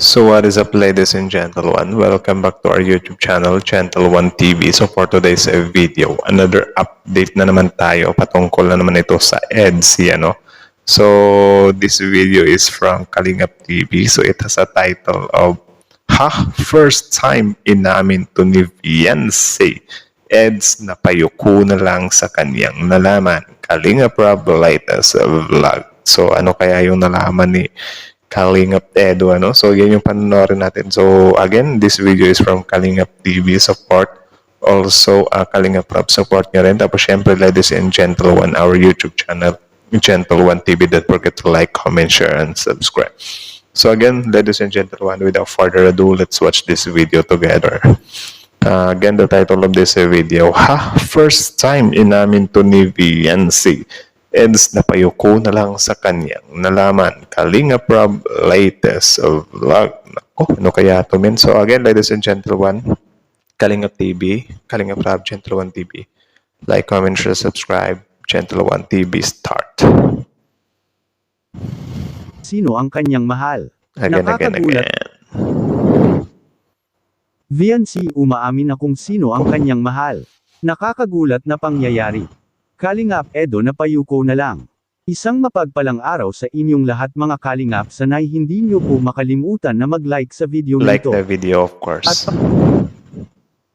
So what is up, ladies and gentlemen? Welcome back to our YouTube channel, Gentle1 TV. So for today's video, another update na naman tayo. Patungkol na naman ito sa EDSI, ano? So this video is from Kalingap TV. So it has a title of First time inamin to ni Viancy. EDS na payuko na lang sa kanyang nalaman. Kalingap Rob latest vlog. So ano kaya yung nalaman ni Kalingap Edo, ano? So, yan yung panonorin natin. So, again, this video is from Kalingap TV support. Also, Kalingap Rob support nyo rin. Tapos, syempre, ladies and gentlemen, our YouTube channel, Gentle1 TV. Don't forget to like, comment, share, and subscribe. So, again, ladies and gentlemen, without further ado, let's watch this video together. Again, the title of this video, First time inamin to ni Viancy. EDS na payuko na lang sa kanyang nalaman. Kalingap Rob latest vlog. Nako, ano kaya ito, men? So again, ladies and gentlemen, Kalingap TV, Kalingap Rob, Gentle1 TV. Like, comment, share, subscribe. Gentle1 TV start. Sino ang kanyang mahal? Again. Viancy umaamin na kung sino ang kanyang mahal. Nakakagulat na pangyayari. Kalingap Edo na payuko na lang. Isang mapagpalang araw sa inyong lahat mga Kalingap, sanay hindi nyo po makalimutan na mag-like sa video Like nito. the video, of course. At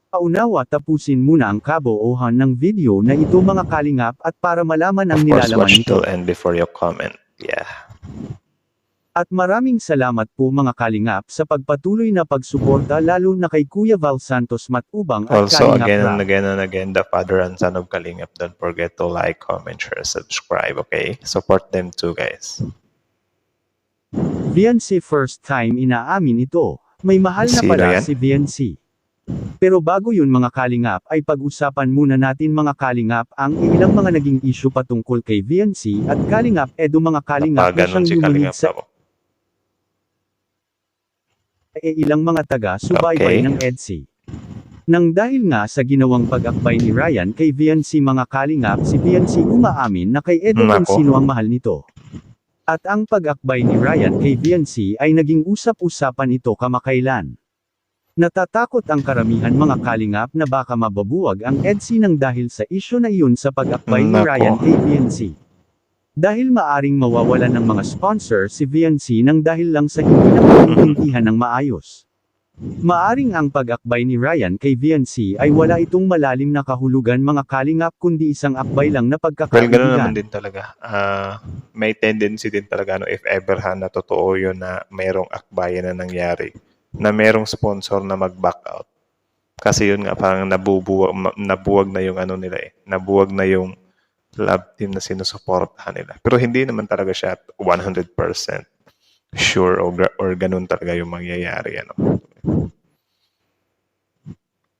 paunawa tapusin muna ang kabuuhan ng video na ito mga Kalingap at para malaman ang Of course, nilalaman watch nito. till end before you comment. Yeah. At maraming salamat po mga Kalingap sa pagpatuloy na pagsuporta lalo na kay Kuya Val Santos Matubang at Also, Kalingap again Rob. and again and again, the father and son of Kalingap. Don't forget to like, comment, share, subscribe, okay? Support them too, guys. Viancy first time inaamin ito. May mahal na Sino pala yan? si Viancy. Pero bago yun mga Kalingap ay pag-usapan muna natin mga Kalingap ang ilang mga naging issue patungkol kay Viancy at Kalingap Edo mga Kalingap na Napaganon siyang si lumuhig Kalingap sa Rob. ilang mga taga-subaybay Okay. ng EDSI. Nang dahil nga sa ginawang pag-akbay ni Ryan kay Viancy mga Kalingap, si Viancy umaamin na kay Edo kung Nako. sino ang mahal nito. At ang pag-akbay ni Ryan kay Viancy ay naging usap-usapan ito kamakailan. Natatakot ang karamihan mga Kalingap na baka mababuwag ang EDSI nang dahil sa isyu na iyon sa pag-akbay ni Nako. Ryan kay Viancy. Dahil maaring mawawalan ng mga sponsor si Viancy nang dahil lang sa hindi na pagtitintihan ng maayos. Maaring ang pag-akbay ni Ryan kay Viancy ay wala itong malalim na kahulugan mga Kalingap kundi isang akbay lang na Well, gano'n pagkakaibigan. naman din talaga. May tendency din talaga, no, if ever na totoo yun na mayroong akbayan na nangyari, na mayroong sponsor na mag-back out. Kasi yun nga, parang nabuwag na yung ano nila eh. Nabuwag na yung love team na sinusuportahan nila. Pero hindi naman talaga siya 100% sure or ganun talaga yung mangyayari. Ano.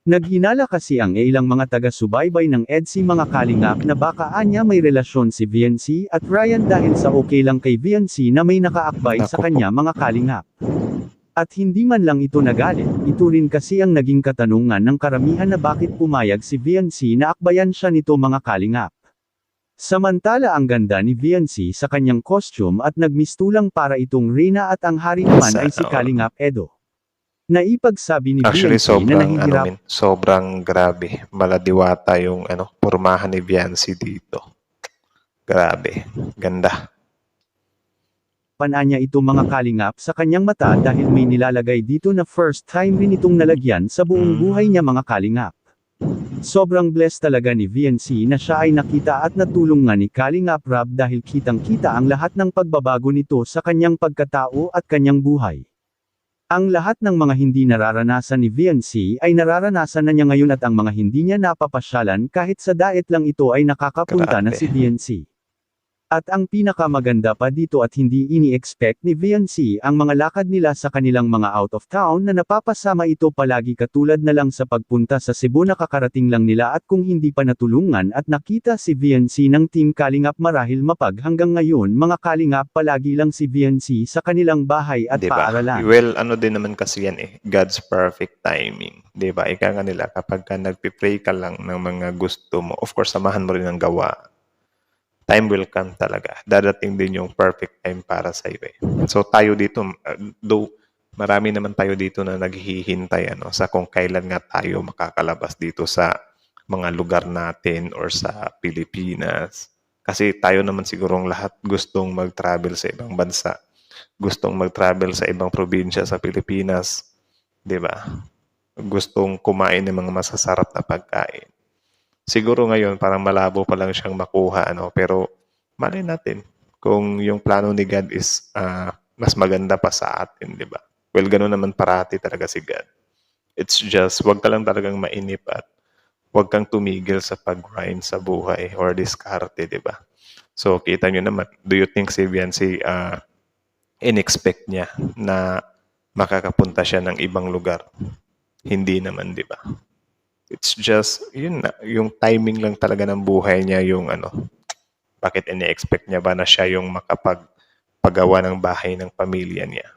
Naghinala kasi ang ilang mga taga-subaybay ng EDSI mga Kalingap na baka anya may relasyon si Viancy at Ryan dahil sa okay lang kay Viancy na may nakaakbay sa Naku po. kanya mga Kalingap. At hindi man lang ito nagalit, ito rin kasi ang naging katanungan ng karamihan na bakit pumayag si Viancy na akbayan siya nito mga Kalingap. Samantala ang ganda ni Viancy sa kanyang costume at nagmistulang para itong Reyna at ang hari naman ay si Kalingap Edo. Naipagsabi ni Actually, Viancy na sobrang grabe. Maladiwata yung pormahan ni Viancy dito. Grabe. Ganda. Niya ito mga Kalingap sa kanyang mata dahil may nilalagay dito na first time rin itong nalagyan sa buong buhay niya mga Kalingap. Sobrang blessed talaga ni Viancy na siya ay nakita at natulong nga ni Kalingap Rob dahil kitang-kita ang lahat ng pagbabago nito sa kanyang pagkatao at kanyang buhay. Ang lahat ng mga hindi nararanasan ni Viancy ay nararanasan na niya ngayon at ang mga hindi niya napapasyalan kahit sa daet lang ito ay nakakapunta na Grabe. si Viancy. At ang pinakamaganda pa dito at hindi ini-expect ni Viancy ang mga lakad nila sa kanilang mga out of town na napapasama ito palagi katulad na lang sa pagpunta sa Cebu nakakarating lang nila at kung hindi pa natulungan at nakita si Viancy ng Team Kalingap marahil mapag hanggang ngayon mga Kalingap palagi lang si Viancy sa kanilang bahay at Diba? paaralan. Well, ano din naman kasi yan eh. God's perfect timing. Diba? Ika nga nila, kapag ka nagpipray ka lang ng mga gusto mo, of course, samahan mo rin ang gawa. Time will come talaga. Dadating din yung perfect time para sa iyo eh. So tayo dito, though marami naman tayo dito na naghihintay sa kung kailan nga tayo makakalabas dito sa mga lugar natin or sa Pilipinas. Kasi tayo naman sigurong lahat gustong mag-travel sa ibang bansa. Gustong mag-travel sa ibang probinsya sa Pilipinas. 'Di ba? Gustong kumain ng mga masasarap na pagkain. Siguro ngayon parang malabo pa lang siyang makuha, pero malay natin kung yung plano ni God is mas maganda pa sa atin, 'di ba? Well, gano'n naman parati talaga si God. It's just, wag ka lang talagang mainip at wag kang tumigil sa pag-grind sa buhay or diskarte, 'di ba? So, kita nyo naman, do you think si Viancy, in-expect niya na makakapunta siya ng ibang lugar? Hindi naman, 'di ba? It's just, yun na, yung timing lang talaga ng buhay niya yung bakit ini-expect niya ba na siya yung makapagpagawa ng bahay ng pamilya niya?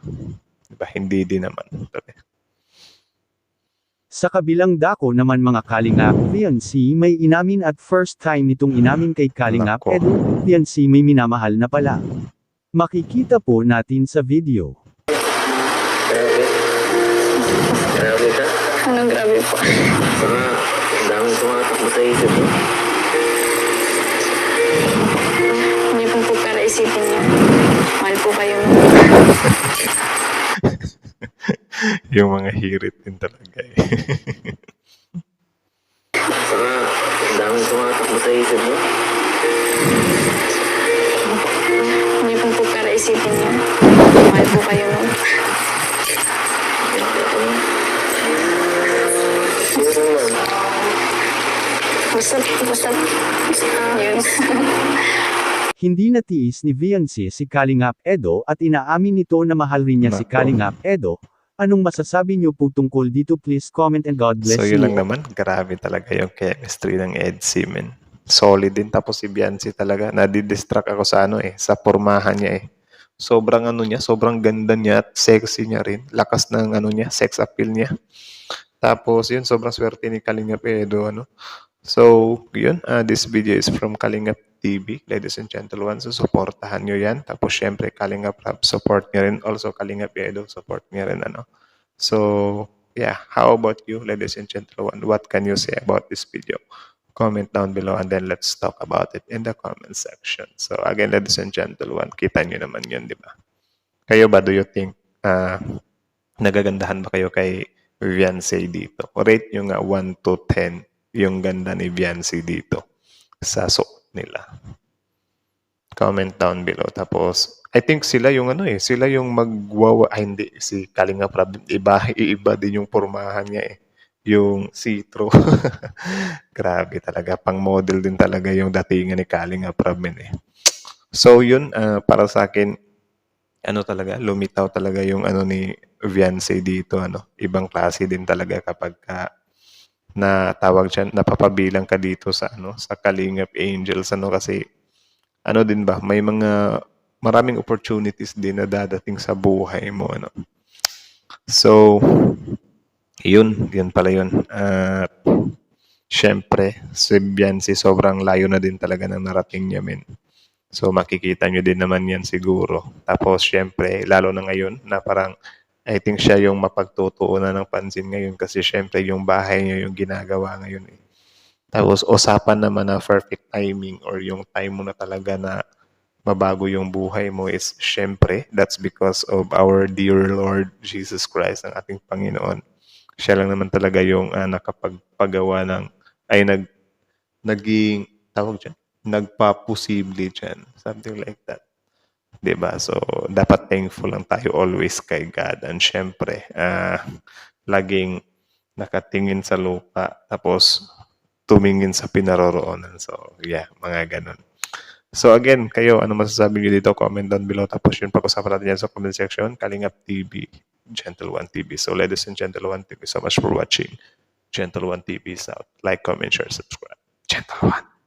Diba? Hindi din naman. Sa kabilang dako naman mga Kalingap, Viancy may inamin at first time nitong inamin kay Kalingap Nako. Edo, Viancy may minamahal na pala. Makikita po natin sa video. Grabe ka. Anong grabe po? Baka ang daming tumatakbo sa isip mo. Hindi po po para isipin niyo. Mahal po kayo. Yung mga hirit din talaga eh. Baka ang daming tumatakbo sa isip mo. Hindi po po para isipin niyo. Mahal po kayo. Basta, yun. Hindi natiis ni Viancy si Kalingap Edo at inaamin nito na mahal rin niya si Nako. Kalingap Edo. Anong masasabi niyo po tungkol dito? Please comment and God bless So you. yun lang naman, grabe talaga yung chemistry ng EDC, men. Solid din, tapos si Viancy talaga, nadidistract ako sa sa pormahan niya eh. Sobrang niya, sobrang ganda niya at sexy niya rin. Lakas ng niya, sex appeal niya. Tapos yun, sobrang swerte ni Kalingap Edo, So, yun, this video is from Kalingap TV, ladies and gentlemen. So, supportahan nyo yan. Tapos, syempre, Kalingap Rap, support nyo rin. Also, Kalingap Edo, support nyo rin, So, yeah, how about you, ladies and gentlemen? What can you say about this video? Comment down below and then let's talk about it in the comment section. So, again, ladies and gentlemen, kita nyo naman yun, di ba? Kayo ba, do you think, nagagandahan ba kayo kay Viancy dito? Rate nyo nga 1 to 10 yung ganda ni Viancy dito sa suot nila. Comment down below. Tapos, I think sila yung sila yung hindi, si Kalingap Rab, iba din yung pormahan niya eh. Yung see-through. Grabe talaga, pang model din talaga yung datingan ni Kalingap Rab eh. So yun, para sa akin, talaga, lumitaw talaga yung ni Viancy dito, ibang klase din talaga kapag na tawag siya, napapabilang ka dito sa sa Kalingap Angels kasi din ba, may maraming opportunities din na dadating sa buhay mo So yun pala yun. At syempre si Viancy sobrang layo na din talaga ng narating niya, men. So makikita nyo din naman yan siguro. Tapos syempre lalo na ngayon na parang I think siya yung mapagtutuunan ng pansin ngayon kasi syempre yung bahay niya yung ginagawa ngayon eh. Tapos usapan naman na perfect timing or yung time mo na talaga na mabago yung buhay mo is syempre that's because of our dear Lord Jesus Christ, ang ating Panginoon. Siya lang naman talaga yung nakapagpagawa ng naging tawag dyan, nagpaposible dyan. Something like that. Diba? So, dapat thankful lang tayo always kay God. And syempre, laging nakatingin sa lupa, tapos tumingin sa pinaroroonan. So, yeah, mga ganun. So, again, kayo, ano masasabi nyo dito? Comment down below. Tapos yun, pag-usapan natin yan sa comment section. Kalingap TV, Gentle One TV. So, ladies and gentlemen, thank you so much for watching. Gentle One TV is out. Like, comment, share, subscribe. Gentle One.